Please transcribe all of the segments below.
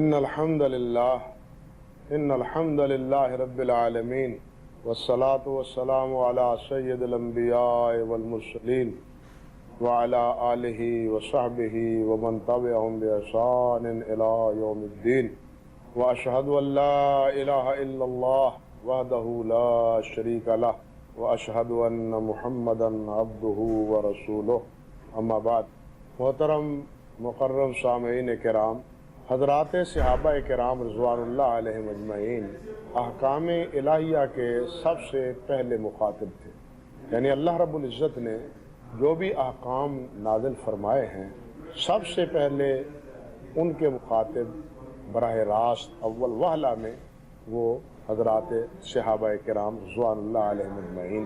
إن الحمد لله رب العالمين والصلاة والسلام على سيد الأنبياء والمرسلين وعلى آله وصحبه ومن تبعهم بإحسان إلى يوم الدين وأشهد أن لا إله إلا الله وحده لا شريك له وأشهد أن محمدا عبده ورسوله اما بعد۔ محترم مکرم سامعین کرام، حضرات صحابہ کرام رضوان اللہ علیہم اجمعین احکام الہیہ کے سب سے پہلے مخاطب تھے، یعنی اللہ رب العزت نے جو بھی احکام نازل فرمائے ہیں سب سے پہلے ان کے مخاطب براہ راست اول وہلہ میں وہ حضرات صحابہ کرام رضوان اللہ علیہم اجمعین،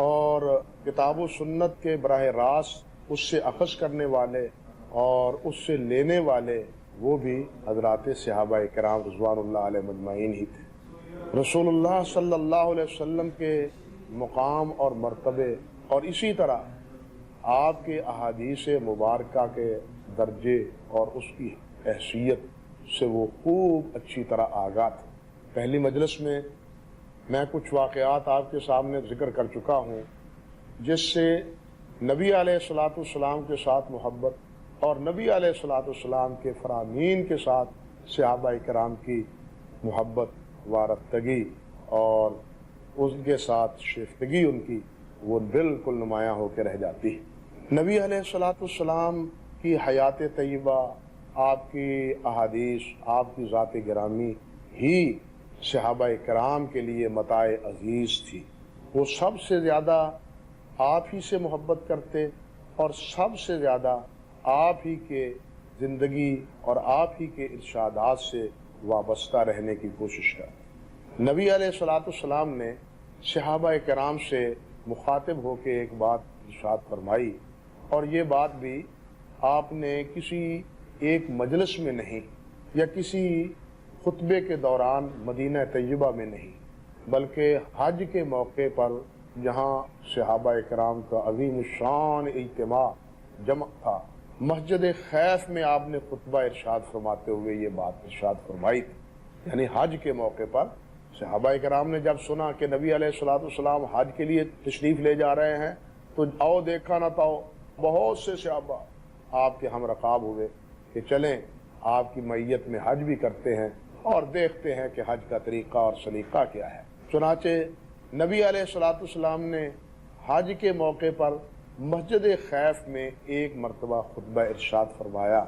اور کتاب و سنت کے براہ راست اس سے اخذ کرنے والے اور اس سے لینے والے وہ بھی حضرات صحابہ کرام رضوان اللہ علیہ مجمعین ہی تھے۔ رسول اللہ صلی اللہ علیہ وسلم کے مقام اور مرتبے اور اسی طرح آپ کے احادیث مبارکہ کے درجے اور اس کی حیثیت سے وہ خوب اچھی طرح آگاہ تھے۔ پہلی مجلس میں کچھ واقعات آپ کے سامنے ذکر کر چکا ہوں جس سے نبی علیہ الصلوۃ والسلام کے ساتھ محبت اور نبی علیہ الصلوۃ والسلام کے فرامین کے ساتھ صحابہ کرام کی محبت وارفتگی اور ان کے ساتھ شیفتگی ان کی وہ بالکل نمایاں ہو کے رہ جاتی ہے۔ نبی علیہ الصلوۃ والسلام کی حیات طیبہ، آپ کی احادیث، آپ کی ذات گرامی ہی صحابہ کرام کے لیے متاع عزیز تھی۔ وہ سب سے زیادہ آپ ہی سے محبت کرتے اور سب سے زیادہ آپ ہی کے زندگی اور آپ ہی کے ارشادات سے وابستہ رہنے کی کوشش کرتے۔ نبی علیہ الصلوۃ والسلام نے صحابہ کرام سے مخاطب ہو کے ایک بات ارشاد فرمائی، اور یہ بات بھی آپ نے کسی ایک مجلس میں نہیں یا کسی خطبے کے دوران مدینہ طیبہ میں نہیں، بلکہ حج کے موقع پر جہاں صحابہ کرام کا عظیم الشان اجتماع جمع تھا، مسجد خیف میں آپ نے خطبہ ارشاد فرماتے ہوئے یہ بات ارشاد فرمائی تھی۔ یعنی حج کے موقع پر صحابہ کرام نے جب سنا کہ نبی علیہ الصلوۃ والسلام حج کے لیے تشریف لے جا رہے ہیں تو آؤ دیکھا نہ تاؤ بہت سے صحابہ آپ کے ہم رکاب ہوئے کہ چلیں آپ کی معیت میں حج بھی کرتے ہیں اور دیکھتے ہیں کہ حج کا طریقہ اور سلیقہ کیا ہے۔ چنانچہ نبی علیہ الصلوۃ والسلام نے حج کے موقع پر مسجد خیف میں ایک مرتبہ خطبہ ارشاد فرمایا۔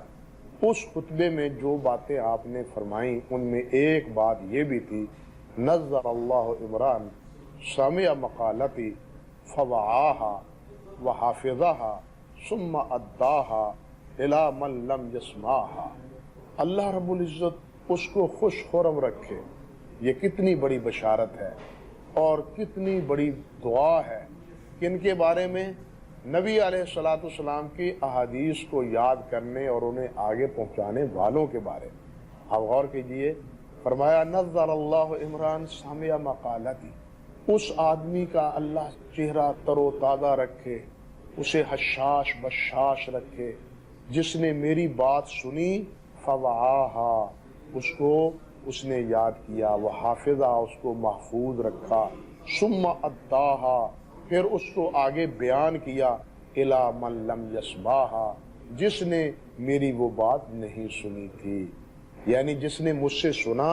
اس خطبے میں جو باتیں آپ نے فرمائیں ان میں ایک بات یہ بھی تھی، نظر اللہ عمران سمع مقالتی فوعاها وحافظها ثم اداها الى من لم يسمعها۔ اللہ رب العزت اس کو خوش خرم رکھے، یہ کتنی بڑی بشارت ہے اور کتنی بڑی دعا ہے کہ ان کے بارے میں نبی علیہ الصلوۃ والسلام کی احادیث کو یاد کرنے اور انہیں آگے پہنچانے والوں کے بارے میں آپ غور کیجئے۔ فرمایا نظر اللہ عمران سامع مقالتی، اس آدمی کا اللہ چہرہ تر و تازہ رکھے، اسے حشاش بشاش رکھے جس نے میری بات سنی، فوعاہا، اس کو اس نے یاد کیا، وہ حافظہ، اس کو محفوظ رکھا، ثم اداہا، پھر اس کو آگے بیان کیا، الی من لم یسمعھا، جس نے میری وہ بات نہیں سنی تھی۔ یعنی جس نے مجھ سے سنا،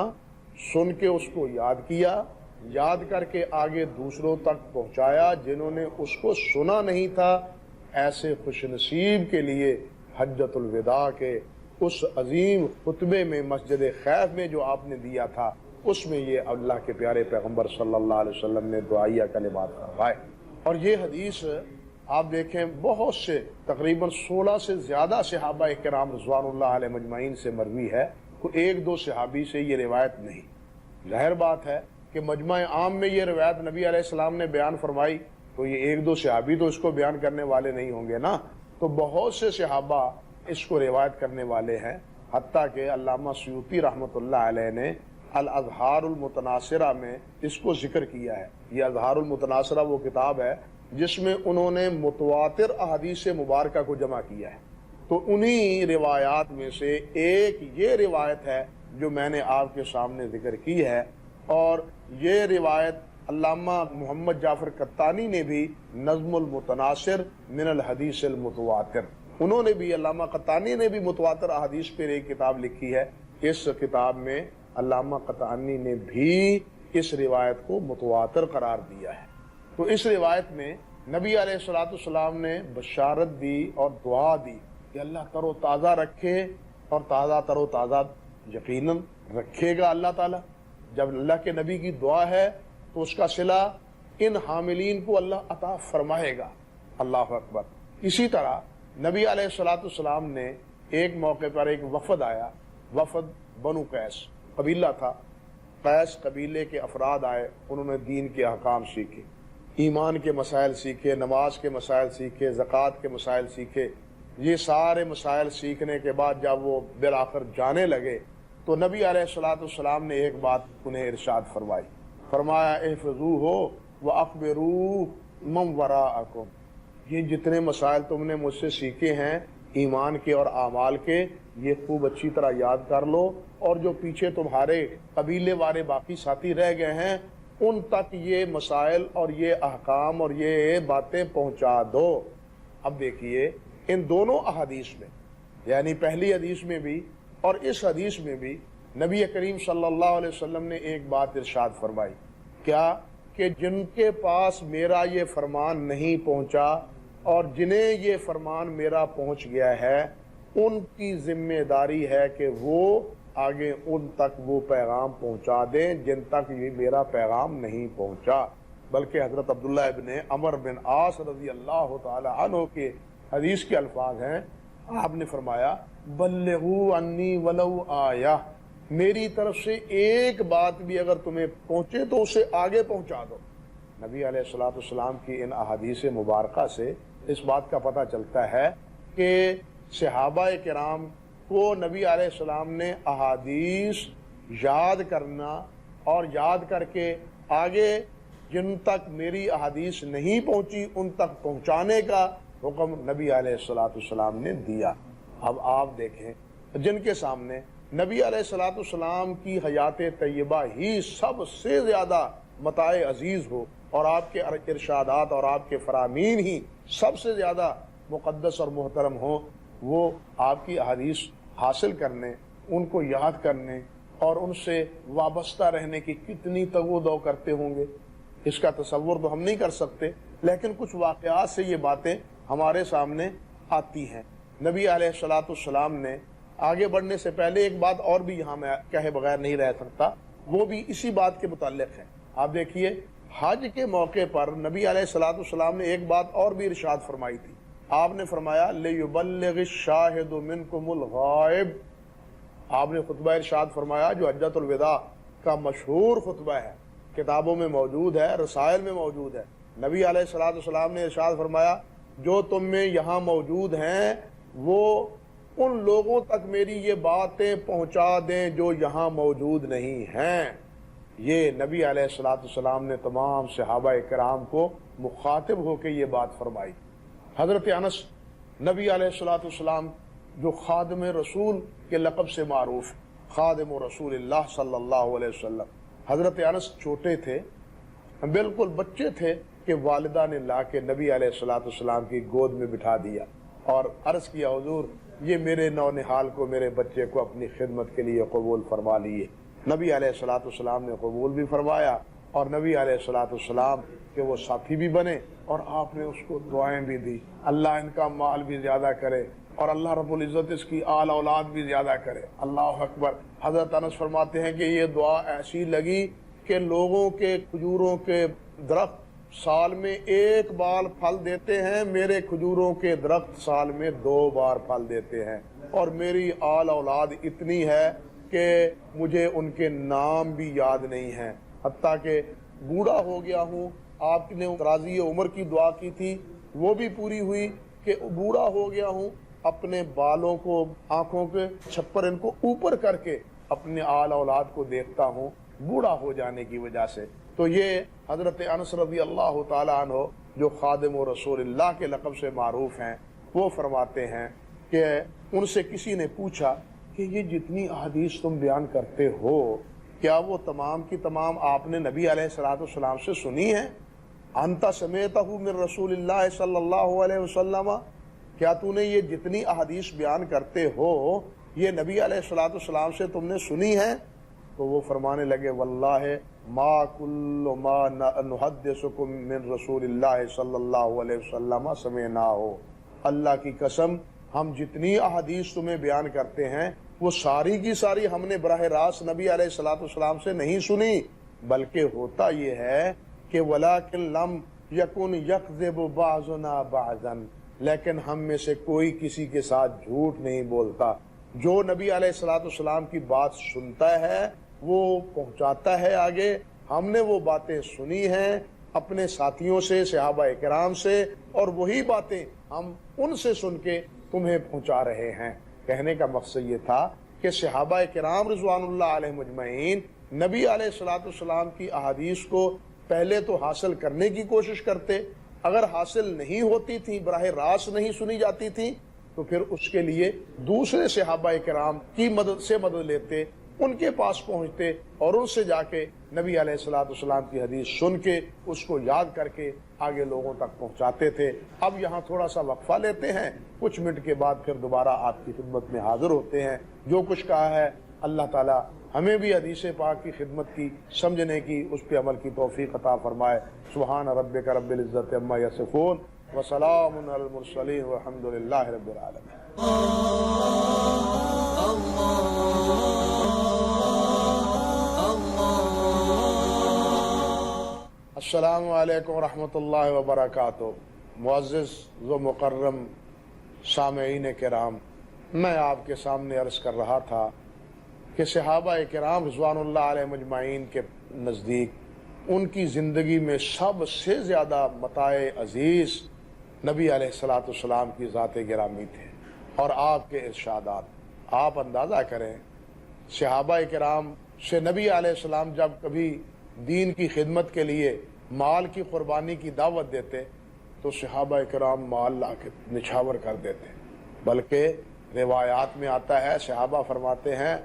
سن کے اس کو یاد کیا، یاد کر کے آگے دوسروں تک پہنچایا جنہوں نے اس کو سنا نہیں تھا، ایسے خوش نصیب کے لیے حجۃ الوداع کے اس عظیم خطبے میں مسجد خیف میں جو آپ نے دیا تھا، اس میں یہ اللہ کے پیارے پیغمبر صلی اللہ علیہ وسلم نے دعائیہ کلمات فرمائے۔ اور یہ حدیث آپ دیکھیں بہت سے تقریباً 16 سے زیادہ صحابہ کرام رضوان اللہ علیہ مجمعین سے مروی ہے، کوئی ایک دو صحابی سے یہ روایت نہیں۔ ظاہر بات ہے کہ مجمع عام میں یہ روایت نبی علیہ السلام نے بیان فرمائی تو یہ ایک دو صحابی تو اس کو بیان کرنے والے نہیں ہوں گے نا، تو بہت سے صحابہ اس کو روایت کرنے والے ہیں، حتیٰ کہ علامہ سیوطی رحمۃ اللہ علیہ نے الاظہار المتناصرہ میں اس کو ذکر کیا ہے۔ یہ اظہار المتناصرہ وہ کتاب ہے جس میں انہوں نے متواتر احادیث مبارکہ کو جمع کیا ہے، تو انہی روایات میں سے ایک یہ روایت ہے جو میں نے آپ کے سامنے ذکر کی ہے، اور یہ روایت علامہ محمد جعفر قطانی نے بھی نظم المتناثر من الحدیث المتواتر، انہوں نے بھی، علامہ قطانی نے بھی متواتر احادیث پر ایک کتاب لکھی ہے، اس کتاب میں علامہ قطانی نے بھی اس روایت کو متواتر قرار دیا ہے۔ تو اس روایت میں نبی علیہ الصلوۃ والسلام نے بشارت دی اور دعا دی کہ اللہ تر و تازہ رکھے، اور تر و تازہ یقیناً رکھے گا اللہ تعالیٰ۔ جب اللہ کے نبی کی دعا ہے تو اس کا صلہ ان حاملین کو اللہ عطا فرمائے گا۔ اللہ اکبر۔ اسی طرح نبی علیہ الصلوۃ والسلام نے ایک موقع پر ایک وفد آیا، وفد بنو قیس قبیلہ تھا، قیس قبیلے کے افراد آئے، انہوں نے دین کے احکام سیکھے، ایمان کے مسائل سیکھے، نماز کے مسائل سیکھے، زکوٰۃ کے مسائل سیکھے۔ یہ سارے مسائل سیکھنے کے بعد جب وہ بالآخر جانے لگے تو نبی علیہ الصلوۃ والسلام نے ایک بات انہیں ارشاد فرمائی، فرمایا احفظوہ واخبروا من وراءکم، یہ جتنے مسائل تم نے مجھ سے سیکھے ہیں ایمان کے اور اعمال کے، یہ خوب اچھی طرح یاد کر لو، اور جو پیچھے تمہارے قبیلے والے باقی ساتھی رہ گئے ہیں ان تک یہ مسائل اور یہ احکام اور یہ باتیں پہنچا دو۔ اب دیکھیے ان دونوں احادیث میں، یعنی پہلی حدیث میں بھی اور اس حدیث میں بھی نبی کریم صلی اللہ علیہ وسلم نے ایک بات ارشاد فرمائی، کیا کہ جن کے پاس میرا یہ فرمان نہیں پہنچا اور جنہیں یہ فرمان میرا پہنچ گیا ہے ان کی ذمہ داری ہے کہ وہ آگے ان تک وہ پیغام پہنچا دیں جن تک یہ میرا پیغام نہیں پہنچا۔ بلکہ حضرت عبداللہ ابن عمر بن عاص رضی اللہ تعالی عنہ کے حدیث کے الفاظ ہیں، آپ نے فرمایا بلغوا عنی ولو آیہ، میری طرف سے ایک بات بھی اگر تمہیں پہنچے تو اسے آگے پہنچا دو۔ نبی علیہ الصلوۃ والسلام کی ان احادیث مبارکہ سے اس بات کا پتہ چلتا ہے کہ صحابہ کرام کو نبی علیہ السلام نے احادیث یاد کرنا اور یاد کر کے آگے جن تک میری احادیث نہیں پہنچی ان تک پہنچانے کا حکم نبی علیہ الصلوۃ والسلام نے دیا۔ اب آپ دیکھیں جن کے سامنے نبی علیہ الصلوۃ والسلام کی حیات طیبہ ہی سب سے زیادہ متاع عزیز ہو اور آپ کے ارشادات اور آپ کے فرامین ہی سب سے زیادہ مقدس اور محترم ہوں، وہ آپ کی احادیث حاصل کرنے، ان کو یاد کرنے اور ان سے وابستہ رہنے کی کتنی تگ و دو کرتے ہوں گے، اس کا تصور تو ہم نہیں کر سکتے، لیکن کچھ واقعات سے یہ باتیں ہمارے سامنے آتی ہیں۔ نبی علیہ الصلوۃ والسلام نے آگے بڑھنے سے پہلے ایک بات اور بھی یہاں میں کہے بغیر نہیں رہ سکتا، وہ بھی اسی بات کے متعلق ہے۔ آپ دیکھیے حج کے موقع پر نبی علیہ الصلوۃ والسلام نے ایک بات اور بھی ارشاد فرمائی تھی، آپ نے فرمایا لِيُبَلِّغِ الشَّاهِدُ مِنْكُمُ الْغَائِبَ، آپ نے خطبہ ارشاد فرمایا جو حجۃ الوداع کا مشہور خطبہ ہے، کتابوں میں موجود ہے، رسائل میں موجود ہے۔ نبی علیہ الصلوۃ والسلام نے ارشاد فرمایا جو تم میں یہاں موجود ہیں وہ ان لوگوں تک میری یہ باتیں پہنچا دیں جو یہاں موجود نہیں ہیں۔ یہ نبی علیہ الصلوۃ والسلام نے تمام صحابہ کرام کو مخاطب ہو کے یہ بات فرمائی۔ حضرت انس نبی علیہ الصلوۃ والسلام جو خادم رسول کے لقب سے معروف، خادم رسول اللہ صلی اللہ علیہ وسلم، حضرت انس چھوٹے تھے، بالکل بچے تھے کہ والدہ نے لا کے نبی علیہ الصلوۃ والسلام کی گود میں بٹھا دیا اور عرض کیا حضور یہ میرے نونہال کو، میرے بچے کو اپنی خدمت کے لیے قبول فرما لیے۔ نبی علیہ الصلوۃ والسلام نے قبول بھی فرمایا اور نبی علیہ الصلوۃ والسلام کے وہ ساتھی بھی بنے اور آپ نے اس کو دعائیں بھی دی، اللہ ان کا مال بھی زیادہ کرے اور اللہ رب العزت اس کی آل اولاد بھی زیادہ کرے۔ اللہ اکبر۔ حضرت انس فرماتے ہیں کہ یہ دعا ایسی لگی کہ لوگوں کے کھجوروں کے درخت سال میں ایک بار پھل دیتے ہیں، میرے کھجوروں کے درخت سال میں 2 بار پھل دیتے ہیں، اور میری آل اولاد اتنی ہے کہ مجھے ان کے نام بھی یاد نہیں ہیں، حتیٰ کہ بوڑھا ہو گیا ہوں۔ آپ نے راضی عمر کی دعا کی تھی، وہ بھی پوری ہوئی کہ بوڑھا ہو گیا ہوں، اپنے بالوں کو، آنکھوں کے چھپر ان کو اوپر کر کے اپنے آل اولاد کو دیکھتا ہوں بوڑھا ہو جانے کی وجہ سے۔ تو یہ حضرت انس رضی اللہ تعالیٰ عنہ جو خادم و رسول اللہ کے لقب سے معروف ہیں، وہ فرماتے ہیں کہ ان سے کسی نے پوچھا کہ یہ جتنی احادیث تم بیان کرتے ہو کیا وہ تمام کی تمام آپ نے نبی علیہ الصلوۃ والسلام سے سنی ہیں؟ انت سمعتہ من رسول اللہ صلی اللہ علیہ وسلم، کیا تو نے یہ جتنی احادیث بیان کرتے ہو یہ نبی علیہ الصلوۃ والسلام سے تم نے سنی ہیں؟ تو وہ فرمانے لگے واللہ ما کل ما نحدثکم من رسول اللہ صلی اللہ علیہ وسلم سمعناہ، اللہ کی قسم ہم جتنی احادیث تمہیں بیان کرتے ہیں وہ ساری کی ساری ہم نے براہ راست نبی علیہ الصلوۃ والسلام سے نہیں سنی، بلکہ ہوتا یہ ہے کہ وَلَٰكِن لَمْ يَكُنْ يَكْذِبُ بَعْضُنَا بَعْضًا، لیکن ہم میں سے کوئی کسی کے ساتھ جھوٹ نہیں بولتا، جو نبی علیہ الصلوۃ والسلام کی بات سنتا ہے وہ پہنچاتا ہے آگے، ہم نے وہ باتیں سنی ہیں اپنے ساتھیوں سے، صحابہ کرام سے، اور وہی باتیں ہم ان سے سن کے تمہیں پہنچا رہے ہیں۔ کہنے کا مقصد یہ تھا کہ صحابہ کرام رضوان اللہ علیہم اجمعین نبی علیہ الصلوۃ والسلام کی احادیث کو پہلے تو حاصل کرنے کی کوشش کرتے، اگر حاصل نہیں ہوتی تھی، براہ راست نہیں سنی جاتی تھی، تو پھر اس کے لیے دوسرے صحابہ کرام کی مدد لیتے، ان کے پاس پہنچتے اور ان سے جا کے نبی علیہ الصلوۃ والسلام کی حدیث سن کے اس کو یاد کر کے آگے لوگوں تک پہنچاتے تھے۔ اب یہاں تھوڑا سا وقفہ لیتے ہیں، کچھ منٹ کے بعد پھر دوبارہ آپ کی خدمت میں حاضر ہوتے ہیں۔ جو کچھ کہا ہے اللہ تعالی ہمیں بھی حدیث پاک کی خدمت کی، سمجھنے کی، اس پہ عمل کی توفیق عطا فرمائے۔ سبحان ربک رب العزت عما یصفون وسلام علی المرسلین والحمد للہ رب العالمین۔ السلام علیکم ورحمۃ اللہ وبرکاتہ۔ معزز و مکرم سامعین کرام، میں آپ کے سامنے عرض کر رہا تھا کہ صحابہ کرام رضوان اللہ علیہ مجمعین کے نزدیک ان کی زندگی میں سب سے زیادہ متاع عزیز نبی علیہ الصلوۃ والسلام کی ذات گرامی تھے اور آپ کے ارشادات۔ آپ اندازہ کریں صحابہ کرام سے نبی علیہ السلام جب کبھی دین کی خدمت کے لیے مال کی قربانی کی دعوت دیتے تو صحابہ کرام مال لا کے نچھاور کر دیتے، بلکہ روایات میں آتا ہے صحابہ فرماتے ہیں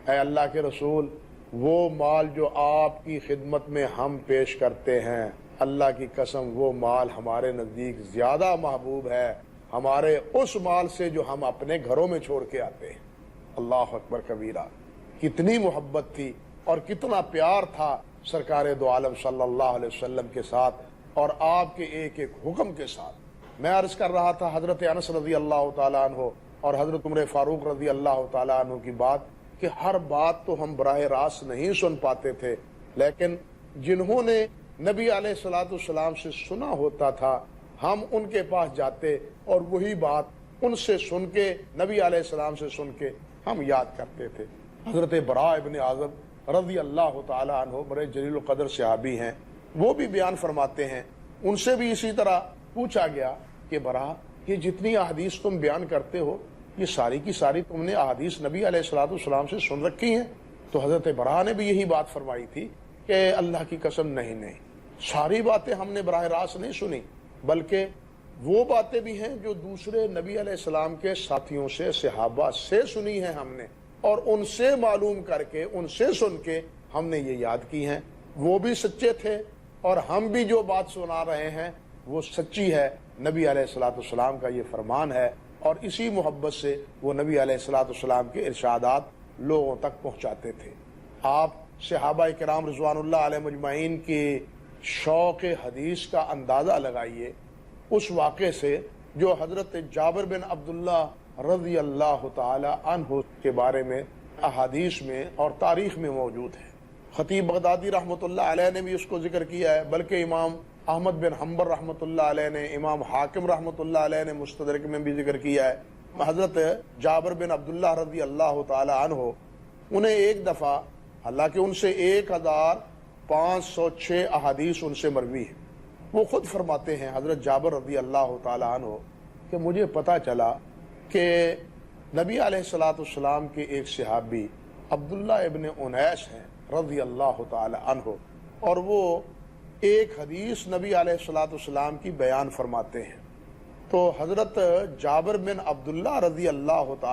اے اللہ کے رسول، وہ مال جو آپ کی خدمت میں ہم پیش کرتے ہیں، اللہ کی قسم وہ مال ہمارے نزدیک زیادہ محبوب ہے ہمارے اس مال سے جو ہم اپنے گھروں میں چھوڑ کے آتے ہیں۔ اللہ اکبر کبیرہ، کتنی محبت تھی اور کتنا پیار تھا سرکار دو عالم صلی اللہ علیہ وسلم کے ساتھ اور آپ کے ایک ایک حکم کے ساتھ۔ میں عرض کر رہا تھا حضرت انس رضی اللہ تعالیٰ عنہ اور حضرت عمر فاروق رضی اللہ تعالیٰ عنہ کی بات کہ ہر بات تو ہم براہ راست نہیں سن پاتے تھے، لیکن جنہوں نے نبی علیہ الصلوۃ والسلام سے سنا ہوتا تھا ہم ان کے پاس جاتے اور وہی بات ان سے سن کے، نبی علیہ السلام سے سن کے ہم یاد کرتے تھے۔ حضرت براء ابن عازب رضی اللہ تعالیٰ عنہ بڑے جلیل القدر صحابی ہیں، وہ بھی بیان فرماتے ہیں، ان سے بھی اسی طرح پوچھا گیا کہ براء یہ جتنی احادیث تم بیان کرتے ہو یہ ساری کی ساری تم نے احادیث نبی علیہ الصلوۃ والسلام سے سن رکھی ہیں؟ تو حضرت براء نے بھی یہی بات فرمائی تھی کہ اللہ کی قسم نہیں، ساری باتیں ہم نے براہ راست نہیں سنی، بلکہ وہ باتیں بھی ہیں جو دوسرے نبی علیہ السلام کے ساتھیوں سے، صحابہ سے سنی ہیں ہم نے، اور ان سے معلوم کر کے، ان سے سن کے ہم نے یہ یاد کی ہیں۔ وہ بھی سچے تھے اور ہم بھی جو بات سنا رہے ہیں وہ سچی ہے، نبی علیہ الصلوۃ والسلام کا یہ فرمان ہے، اور اسی محبت سے وہ نبی علیہ الصلوۃ والسلام کے ارشادات لوگوں تک پہنچاتے تھے۔ آپ صحابہ کرام رضوان اللہ علیہ مجمعین کے شوق حدیث کا اندازہ لگائیے اس واقعے سے جو حضرت جابر بن عبداللہ رضی اللہ تعالی عنہ کے بارے میں احادیث میں اور تاریخ میں موجود ہے۔ خطیب بغدادی رحمۃ اللہ علیہ نے بھی اس کو ذکر کیا ہے، بلکہ امام احمد بن حنبل رحمۃ اللہ علیہ نے، امام حاکم رحمۃ اللہ علیہ نے مستدرک میں بھی ذکر کیا ہے۔ حضرت جابر بن عبداللہ رضی اللہ تعالی عنہ انہیں ایک دفعہ، حالانکہ ان سے 1506 احادیث ان سے مروی ہے، وہ خود فرماتے ہیں حضرت جابر رضی اللہ تعالی عنہ کہ مجھے پتہ چلا کہ نبی علیہ الصلوۃ والسلام کے ایک صحابی عبداللہ ابن انیس ہیں رضی اللہ تعالی عنہ، اور وہ ایک حدیث نبی علیہ الصلوۃ والسلام کی بیان فرماتے ہیں۔ تو حضرت جابر بن عبداللہ رضی اللہ تعالی